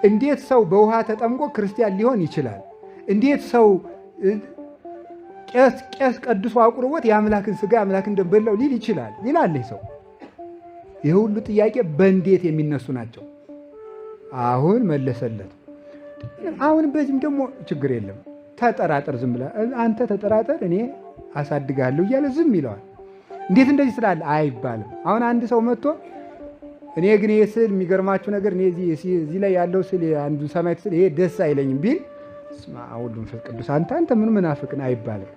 እንዴት ሰው በውሃ ተጠምቆ ክርስቲያን ሊሆን ይችላል? እንዴት ሰው ቄስ ቀድሶ አቁርቦት የአምላክን ሥጋ የአምላክን ደም በላው ሊል ይችላል? ይላል ሰው። ይህ ሁሉ ጥያቄ በእንዴት የሚነሱ ናቸው። አሁን መለሰለት። አሁን በዚህም ደግሞ ችግር የለም ተጠራጠር፣ ዝም ብለህ አንተ ተጠራጠር እኔ አሳድጋለሁ እያለ ዝም ይለዋል። እንዴት እንደዚህ ስላለ አይባልም። አሁን አንድ ሰው መጥቶ እኔ ግን ይሄ ስዕል የሚገርማችሁ ነገር እኔ እዚህ ላይ ያለው ስዕል አንዱ ሰማይ ስዕል ይሄ ደስ አይለኝም ቢል ስማ ወልድ መንፈስ ቅዱስ አንተ ምን ምናፍቅን አይባልም።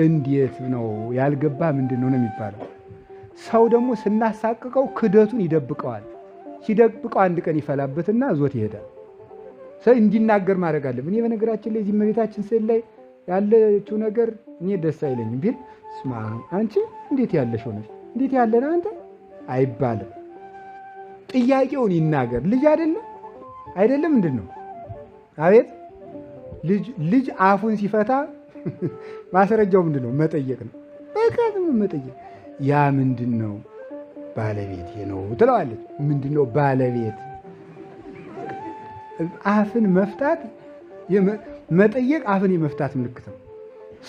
እንዴት ነው ያልገባ ምንድን ነው የሚባለው? ሰው ደግሞ ስናሳቅቀው ክደቱን ይደብቀዋል። ሲደብቀው አንድ ቀን ይፈላበትና ዞት ይሄዳል። ሰው እንዲናገር ማድረግ አለብን። እኔ በነገራችን ላይ እዚህ እመቤታችን ስዕል ላይ ያለችው ነገር እኔ ደስ አይለኝም ቢል ስማ አንቺ እንዴት ያለሽ ሆነሽ እንዴት ያለና አንተ አይባልም። ጥያቄውን ይናገር። ልጅ አይደለም ምንድን ነው? አቤት ልጅ አፉን ሲፈታ ማስረጃው ምንድን ነው? መጠየቅ ነው። በቃም መጠየቅ። ያ ምንድን ነው? ባለቤቴ ነው ትለዋለች። ምንድን ነው ባለቤት? አፍን መፍታት መጠየቅ አፍን የመፍታት ምልክት ነው።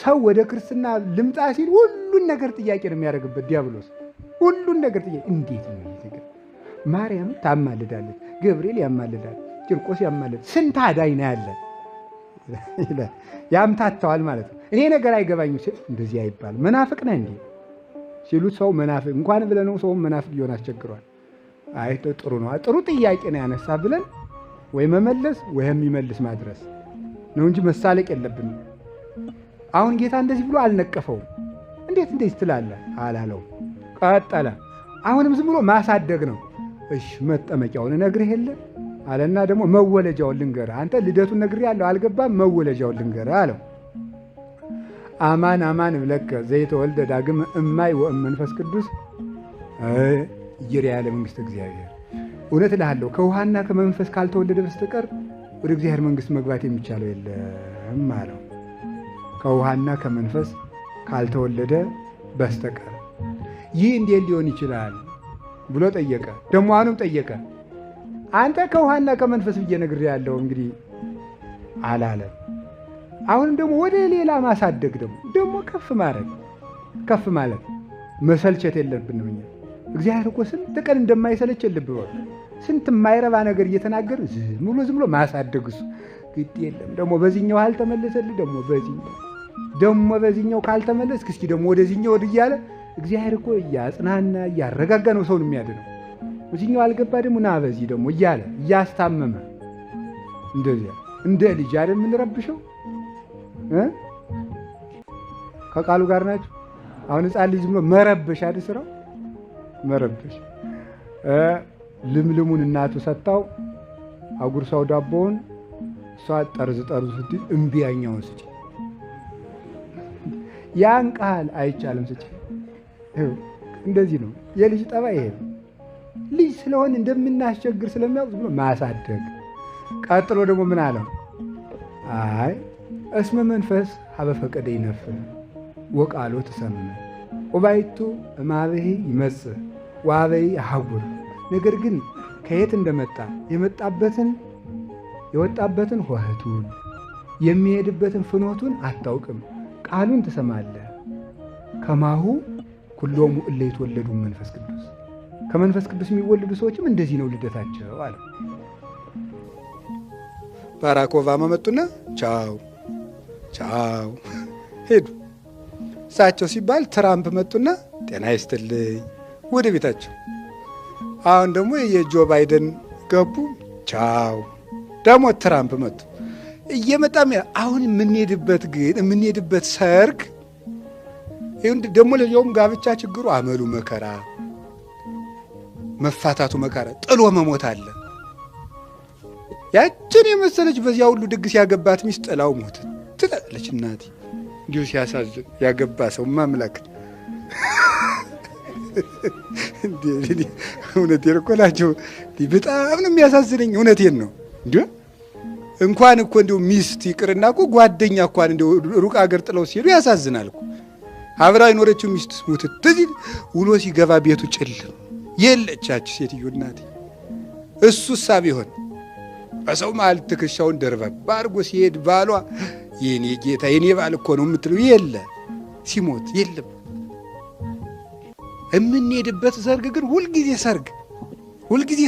ሰው ወደ ክርስትና ልምጣ ሲል ሁሉን ነገር ጥያቄ ነው የሚያደርግበት ዲያብሎስ። ሁሉን ነገር ጥያቄ። እንዴት ነው ይሄ? ማርያም ታማልዳለች፣ ገብርኤል ያማልዳል፣ ቂርቆስ ያማልዳል። ስንት አዳኝ ነው ያለ ያምታተዋል ማለት ነው። እኔ ነገር አይገባኝም ሲል እንደዚህ አይባል መናፍቅ ነህ እንዴ ሲሉት ሰው መናፍቅ እንኳን ብለን ነው ሰው መናፍቅ ሊሆን አስቸግሯል። አይ ጥሩ ነው ጥሩ ጥያቄ ነው ያነሳ ብለን ወይ መመለስ ወይ የሚመልስ ማድረስ ነው እንጂ መሳለቅ የለብንም። አሁን ጌታ እንደዚህ ብሎ አልነቀፈውም። እንዴት እንደዚህ ትላለህ አላለው። ቀጠለ። አሁንም ዝም ብሎ ማሳደግ ነው። እሺ መጠመቂያውን እነግርህ የለ አለና ደግሞ መወለጃውን ልንገርህ። አንተ ልደቱን ነግሬሃለሁ አልገባም፣ መወለጃውን ልንገርህ አለው። አማን አማን እብለከ ዘይተወልደ ዳግም እማይ ወእመንፈስ ቅዱስ ይርያ ለመንግሥተ እግዚአብሔር። እውነት እልሃለሁ ከውሃና ከመንፈስ ካልተወለደ በስተቀር ወደ እግዚአብሔር መንግሥት መግባት የሚቻለው የለም አለው። ከውሃና ከመንፈስ ካልተወለደ በስተቀር ይህ እንዴት ሊሆን ይችላል ብሎ ጠየቀ። ደግሞ አሁንም ጠየቀ። አንተ ከውሃና ከመንፈስ ብዬ ነግሬሃለሁ እንግዲህ አላለም። አሁንም ደግሞ ወደ ሌላ ማሳደግ ደግሞ ከፍ ማለት መሰልቸት የለብንም እኛ። እግዚአብሔር እኮ ስንት ቀን እንደማይሰለች ልብ በል። ስንት የማይረባ ነገር እየተናገር ዝም ብሎ ማሳደግ እሱ ግድ የለም። ደግሞ በዚህኛው አልተመለሰልህ ደግሞ በዚህኛው ካልተመለስክ እስኪ ደግሞ ወደዚህኛው እያለ እግዚአብሔር እኮ እያጽናና እያረጋጋ ነው ሰውን የሚያድነው። በዚህኛው አልገባ ደግሞ ና በዚህ ደግሞ እያለ እያስታመመ እንደዚያ እንደ ልጅ አይደል የምንረብሸው? ከቃሉ ጋር ናቸው። አሁን ሕፃን ልጅ ብሎ መረበሽ አይደል ስራው? መረበሽ። ልምልሙን እናቱ ሰጣው አጉርሳው ዳቦውን እሷ ጠርዝ ስትል እምቢ ያኛውን ስጭ፣ ያን ቃል አይቻልም ስጭ። እንደዚህ ነው የልጅ ጠባይ ይሄ። ልጅ ስለሆን እንደምናስቸግር ስለሚያውቅ ብሎ ማሳደግ። ቀጥሎ ደግሞ ምን አለው? አይ እስመ መንፈስ ሀበ ፈቀደ ይነፍር ወቃሎ ተሰምነ ወባይቱ እማበሂ ይመጽእ ወአበይ አሐጉር። ነገር ግን ከየት እንደመጣ የወጣበትን ሆህቱን የሚሄድበትን ፍኖቱን አታውቅም። ቃሉን ትሰማለህ። ከማሁ ኩሎሙ እለ ይትወለዱ መንፈስ ቅዱስ። ከመንፈስ ቅዱስ የሚወለዱ ሰዎችም እንደዚህ ነው ልደታቸው አለ። ባራክ ኦባማ መጡና ቻው ሄዱ። እሳቸው ሲባል ትራምፕ መጡና ጤና ይስጥልኝ ወደ ቤታቸው። አሁን ደግሞ የጆ ባይደን ገቡ፣ ቻው። ደግሞ ትራምፕ መጡ። እየመጣም አሁን የምንሄድበት ሰርግ ደግሞ ለዚያውም ጋብቻ ችግሩ አመሉ መከራ፣ መፋታቱ መከራ፣ ጥሎ መሞት አለ። ያችን የመሰለች በዚያ ሁሉ ድግስ ያገባት ሚስት ጥላው ሞት ትላለች። እናቴ እንዲሁ ሲያሳዝን ያገባ ሰው ማምላክ እውነቴን እኮ ናቸው። በጣም ነው የሚያሳዝነኝ። እውነቴን ነው። እንኳን እኮ እንዲሁ ሚስት ይቅርና እኮ ጓደኛ እንኳን እንዲሁ ሩቅ አገር ጥለው ሲሄዱ ያሳዝናል እኮ። አብራ የኖረችው ሚስት ሙትት እዚህ ውሎ ሲገባ ቤቱ ጭልም የለቻች ሴትዮ እናቴ። እሱሳ ቢሆን በሰው መሃል ትከሻውን ደርበብ አድርጎ ሲሄድ ባሏ የኔ ጌታ የኔ ባል እኮ ነው የምትለው የለ ሲሞት የለም። የምንሄድበት ሰርግ ግን ሁልጊዜ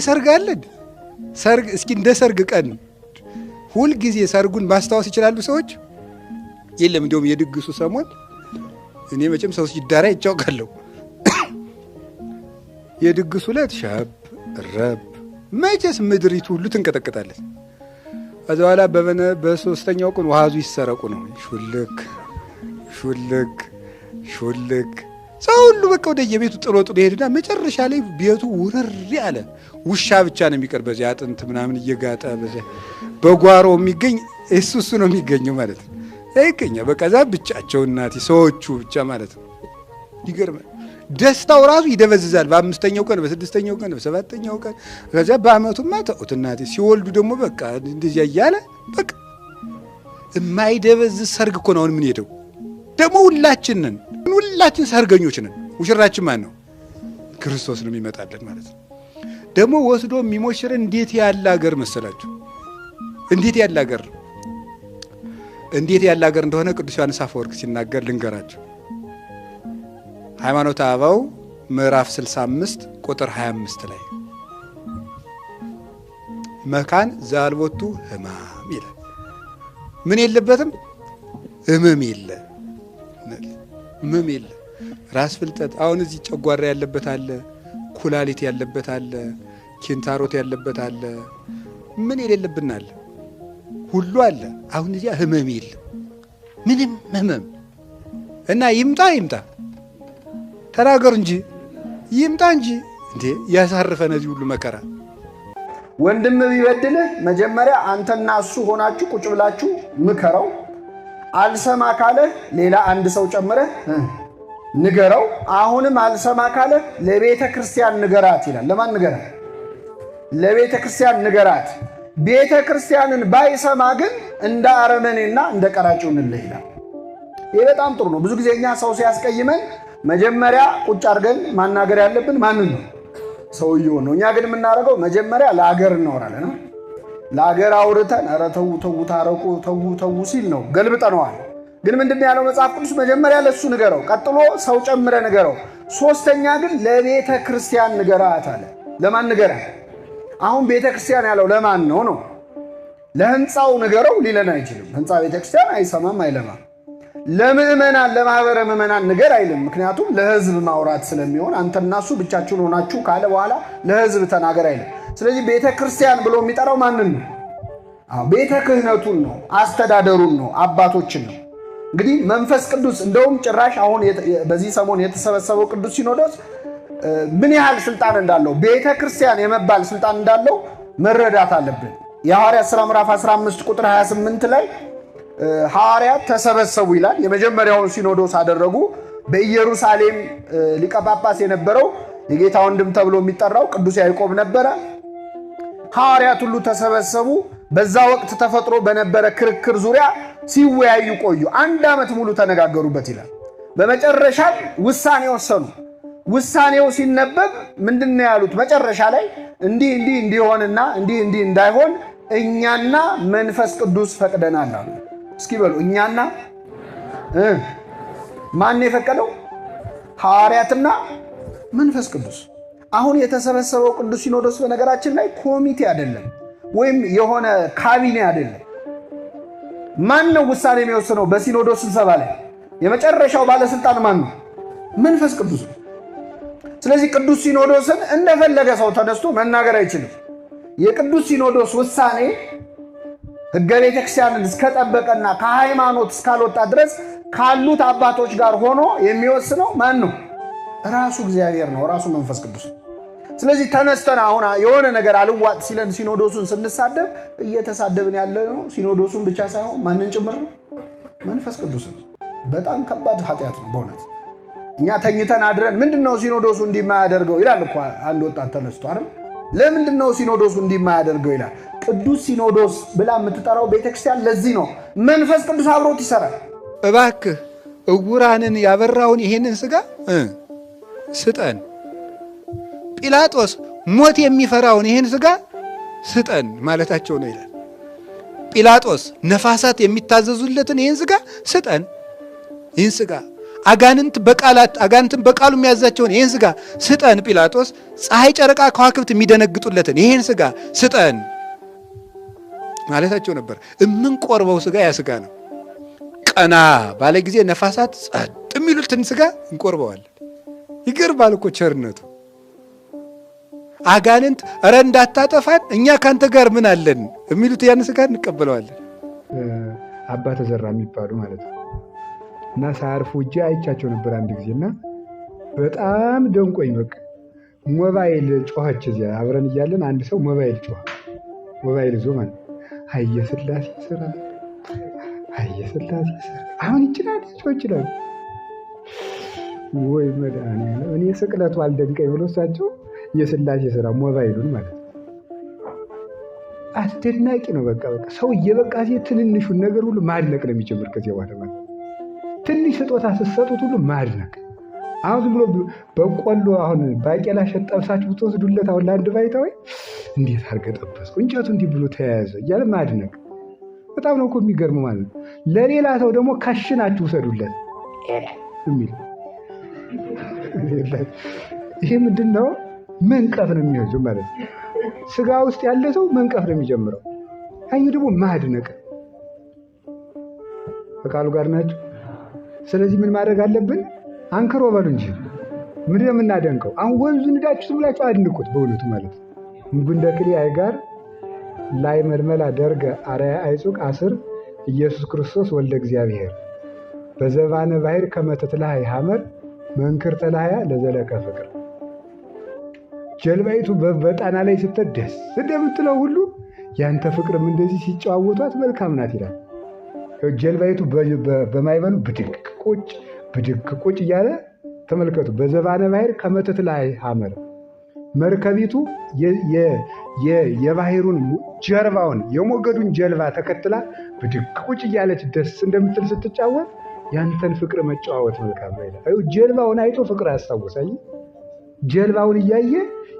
ሰርግ አለን። ሰርግ እስኪ እንደ ሰርግ ቀን ሁልጊዜ ሰርጉን ማስታወስ ይችላሉ ሰዎች? የለም። እንዲሁም የድግሱ ሰሞን እኔ መቼም ሰው ሲዳራ ይጫውቃለሁ። የድግሱ ዕለት ሻብ ረብ መቼስ ምድሪቱ ሁሉ ትንቀጠቀጣለች። ከዛ በኋላ በሶስተኛው ቀን ውሃዙ ይሰረቁ ነው። ሹልክ ሰው ሁሉ በቃ ወደ የቤቱ ጥሎ ይሄድና መጨረሻ ላይ ቤቱ ውርር ያለ ውሻ ብቻ ነው የሚቀር። በዚያ አጥንት ምናምን እየጋጠ በጓሮ የሚገኝ እሱ ነው የሚገኘው ማለት ነው። አይገኛ በቃ ዛ ብቻቸው እናቴ ሰዎቹ ብቻ ማለት ነው። ይገርማል። ደስታው ራሱ ይደበዝዛል። በአምስተኛው ቀን፣ በስድስተኛው ቀን፣ በሰባተኛው ቀን ከዚያ በአመቱማ ተውት እናቴ። ሲወልዱ ደግሞ በቃ እንደዚያ እያለ በቃ የማይደበዝዝ ሰርግ እኮ ነው አሁን የምንሄደው። ደግሞ ሁላችን ሰርገኞች ነን። ሙሽራችን ማን ነው? ክርስቶስ ነው የሚመጣለን ማለት ነው። ደግሞ ወስዶ የሚሞሽረን እንዴት ያለ ሀገር መሰላችሁ? እንዴት ያለ ሀገር እንደሆነ ቅዱስ ዮሐንስ አፈወርቅ ሲናገር ልንገራችሁ። ሃይማኖተ አበው ምዕራፍ 65 ቁጥር 25 ላይ መካን ዘአልቦቱ ሕማም ይላል። ምን የለበትም? ሕመም የለ። ራስ ፍልጠት አሁን እዚህ ጨጓራ ያለበት አለ፣ ኩላሊት ያለበት አለ፣ ኪንታሮት ያለበት አለ፣ ምን የሌለብን አለ፣ ሁሉ አለ። አሁን እዚያ ሕመም የለም፣ ምንም ሕመም እና ይምጣ ተናገሩ እንጂ ይምጣ እንጂ እንዴ ያሳርፈን እዚህ ሁሉ መከራ። ወንድም ቢበድልህ መጀመሪያ አንተና እሱ ሆናችሁ ቁጭ ብላችሁ ምከረው። አልሰማ ካለህ ሌላ አንድ ሰው ጨምረህ ንገረው። አሁንም አልሰማ ካለህ ለቤተ ክርስቲያን ንገራት ይላል። ለማን ንገራት? ለቤተ ክርስቲያን ንገራት። ቤተ ክርስቲያንን ባይሰማ ግን እንደ አረመኔና እንደ ቀራጭው እንልህ ይላል። ይህ በጣም ጥሩ ነው። ብዙ ጊዜ እኛ ሰው ሲያስቀይመን መጀመሪያ ቁጭ አድርገን ማናገር ያለብን ማንን ነው? ሰውየው ነው። እኛ ግን የምናደርገው መጀመሪያ ለአገር እናወራለን። ለአገር አውርተን ኧረ ተው ታረቁ ተው ሲል ነው ገልብጠነዋል። ግን ምንድነው ያለው መጽሐፍ ቅዱስ? መጀመሪያ ለሱ ንገረው፣ ቀጥሎ ሰው ጨምረ ንገረው፣ ሶስተኛ ግን ለቤተ ክርስቲያን ንገራት አለ። ለማን ንገራት? አሁን ቤተ ክርስቲያን ያለው ለማን ነው? ለህንፃው ንገረው ሊለን አይችልም። ህንፃ ቤተ ክርስቲያን አይሰማም አይለማም። ለምእመናን ለማህበረ ምእመናን ንገር አይልም። ምክንያቱም ለህዝብ ማውራት ስለሚሆን አንተና እሱ ብቻችሁን ሆናችሁ ካለ በኋላ ለህዝብ ተናገር አይልም። ስለዚህ ቤተ ክርስቲያን ብሎ የሚጠራው ማንን ነው? ቤተ ክህነቱን ነው፣ አስተዳደሩን ነው፣ አባቶችን ነው። እንግዲህ መንፈስ ቅዱስ እንደውም ጭራሽ አሁን በዚህ ሰሞን የተሰበሰበው ቅዱስ ሲኖዶስ ምን ያህል ስልጣን እንዳለው ቤተ ክርስቲያን የመባል ስልጣን እንዳለው መረዳት አለብን። የሐዋርያት ሥራ ምዕራፍ 15 ቁጥር 28 ላይ ሐዋርያት ተሰበሰቡ ይላል። የመጀመሪያውን ሲኖዶስ አደረጉ። በኢየሩሳሌም ሊቀ ጳጳስ የነበረው የጌታ ወንድም ተብሎ የሚጠራው ቅዱስ ያዕቆብ ነበረ። ሐዋርያት ሁሉ ተሰበሰቡ። በዛ ወቅት ተፈጥሮ በነበረ ክርክር ዙሪያ ሲወያዩ ቆዩ። 1 ዓመት ሙሉ ተነጋገሩበት ይላል። በመጨረሻም ውሳኔ ወሰኑ። ውሳኔው ሲነበብ ምንድነው ያሉት? መጨረሻ ላይ እንዲህ እንዲሆንና እንዲህ እንዳይሆን እኛና መንፈስ ቅዱስ ፈቅደናል አሉ። እስኪ በሉ እኛና ማን የፈቀደው? ሐዋርያትና መንፈስ ቅዱስ። አሁን የተሰበሰበው ቅዱስ ሲኖዶስ በነገራችን ላይ ኮሚቴ አይደለም፣ ወይም የሆነ ካቢኔ አይደለም። ማን ነው ውሳኔ የሚወስነው? በሲኖዶስ ስብሰባ ላይ የመጨረሻው ባለስልጣን ማን ነው? መንፈስ ቅዱስ ነው። ስለዚህ ቅዱስ ሲኖዶስን እንደፈለገ ሰው ተነስቶ መናገር አይችልም። የቅዱስ ሲኖዶስ ውሳኔ ሕገ ቤተክርስቲያንን እስከጠበቀና ከሃይማኖት እስካልወጣ ድረስ ካሉት አባቶች ጋር ሆኖ የሚወስነው ማን ነው? ራሱ እግዚአብሔር ነው፣ ራሱ መንፈስ ቅዱስ ነው። ስለዚህ ተነስተን አሁን የሆነ ነገር አልዋጥ ሲለን ሲኖዶሱን ስንሳደብ እየተሳደብን ያለ ነው ሲኖዶሱን ብቻ ሳይሆን ማንን ጭምር ነው? መንፈስ ቅዱስ ነው። በጣም ከባድ ኃጢአት ነው በእውነት። እኛ ተኝተን አድረን ምንድነው ሲኖዶሱ እንዲማያደርገው ይላል እኮ አንድ ወጣት ተነስቶ አይደል? ለምንድነው ሲኖዶሱ እንዲማያደርገው ይላል። ቅዱስ ሲኖዶስ ብላ የምትጠራው ቤተክርስቲያን ለዚህ ነው። መንፈስ ቅዱስ አብሮት ይሰራል። እባክህ እውራንን ያበራውን ይሄንን ስጋ ስጠን። ጲላጦስ ሞት የሚፈራውን ይሄን ስጋ ስጠን ማለታቸው ነው ይላል። ጲላጦስ ነፋሳት የሚታዘዙለትን ይህን ሥጋ ስጠን፣ ይህን ሥጋ አጋንንትን በቃሉ የሚያዛቸውን ይህን ሥጋ ስጠን። ጲላጦስ ፀሐይ፣ ጨረቃ፣ ከዋክብት የሚደነግጡለትን ይህን ሥጋ ስጠን ማለታቸው ነበር። የምንቆርበው ሥጋ ያ ሥጋ ነው። ቀና ባለ ጊዜ ነፋሳት ጸጥ የሚሉትን ሥጋ እንቆርበዋለን። ይገርማል እኮ ቸርነቱ። አጋንንት እረ እንዳታጠፋን እኛ ካንተ ጋር ምን አለን የሚሉት ያን ሥጋ እንቀበለዋለን። አባ ተዘራ የሚባሉ ማለት ነው። እና ሳያርፉ እጄ አይቻቸው ነበር አንድ ጊዜና በጣም ደንቆኝ። በቃ ሞባይል ጮኸች። እዚያ አብረን እያለን አንድ ሰው ሞባይል ጮኸ። ሞባይል ይዞ ማለት አየስላሴ ስራ አየስላሴ ስራ አሁን ይችላል ይችላል ወይ መድኃኒዓለም። እኔ ስቅለቱ አልደንቀኝ ብሎ እሳቸው የስላሴ ስራ ሞባይሉን ማለት ነው። አስደናቂ ነው። በቃ ሰው እየበቃ ትንንሹን ነገር ሁሉ ማድነቅ ነው የሚጀምር ከዚያ በኋላ ማለት ትንሽ ስጦታ ስትሰጡት ሁሉ ማድነቅ። አሁን ዝም ብሎ በቆሎ አሁን ባቄላ ሸጥ ጠብሳችሁ ብትወስዱለት አሁን ለአንድ ባይታዊ እንዴት አድርገህ ጠበስኩ እንጨቱ እንዲህ ብሎ ተያያዘ እያለ ማድነቅ በጣም ነው እኮ የሚገርም ማለት ነው። ለሌላ ሰው ደግሞ ከሽናችሁ ውሰዱለት የሚል ይሄ ምንድን ነው? መንቀፍ ነው የሚሆነው ማለት ነው። ስጋ ውስጥ ያለ ሰው መንቀፍ ነው የሚጀምረው። ያኛው ደግሞ ማድነቅ። በቃሉ ጋር ናቸው። ስለዚህ ምን ማድረግ አለብን? አንክሮ በሉ እንጂ ምንድን ነው የምናደንቀው? አሁን ወንዙን ሄዳችሁ ዝም ብላችሁ አድንቁት በእውነቱ ማለት ነው። ጉንደክሊ አይጋር ላይ መልመላ ደርገ አርአያ አይጹቅ አስር ኢየሱስ ክርስቶስ ወልደ እግዚአብሔር በዘባነ ባሕር ከመተትላሃይ ሐመር መንክር ተላያ ለዘለቀ ፍቅር። ጀልባይቱ በጣና ላይ ስትሄድ ደስ እንደምትለው ሁሉ ያንተ ፍቅርም እንደዚህ ሲጨዋወቷት መልካም ናት ይላል። ጀልባይቱ በማይበሉ ብድግ ቁጭ እያለ ተመልከቱ። በዘባነ ባሕር ከመተትላሃይ ሐመር መርከቢቱ የባሕሩን ጀርባውን የሞገዱን ጀልባ ተከትላ ብድግ ቁጭ እያለች ደስ እንደምትል ስትጫወት ያንተን ፍቅር መጨዋወት መልካም ነው ይላል። ጀልባውን አይቶ ፍቅር ያስታውሳል። ጀልባውን እያየ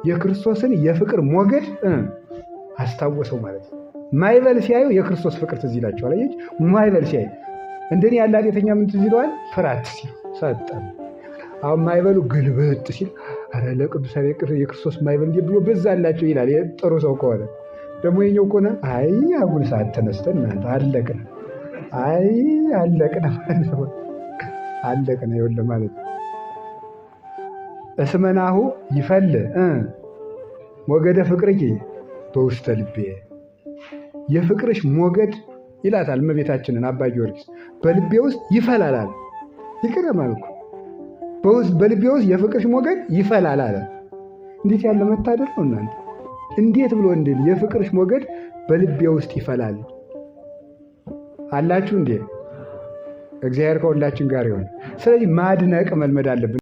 የክርስቶስን የፍቅር ሞገድ አስታወሰው ማለት ነው። ማይበል ሲያዩ የክርስቶስ ፍቅር ትዝ ይላቸዋል። አየች ማይበል ሲያዩ እንደኔ ያለ ኃጢአተኛ ምን ትዝ ይለዋል? ፍራት ሲል ሰጠን። አሁን ማይበሉ ግልብጥ ሲል አረ ለቅዱሳን የክርስቶስ ማይበል እንዲህ ብሎ በዛላቸው ይላል። ጥሩ ሰው ከሆነ ደግሞ የኛው ከሆነ አይ አጉል ሰዓት ተነስተን እናንተ አለቅን አይ አለቅን አለቅን ይኸውልህ ማለት ነው። እስመናሁ ይፈል ሞገደ ፍቅርኪ በውስተ ልቤ የፍቅርሽ ሞገድ ይላታል እመቤታችንን አባ ጊዮርጊስ በልቤ ውስጥ ይፈላል። ይገርማል እኮ በልቤ ውስጥ የፍቅርሽ ሞገድ ይፈላል አለ። እንዴት ያለ መታደል ነው እናንተ! እንዴት ብሎ እንዴ የፍቅርሽ ሞገድ በልቤ ውስጥ ይፈላል አላችሁ እንዴ! እግዚአብሔር ከሁላችን ጋር ይሆን። ስለዚህ ማድነቅ መልመድ አለብን።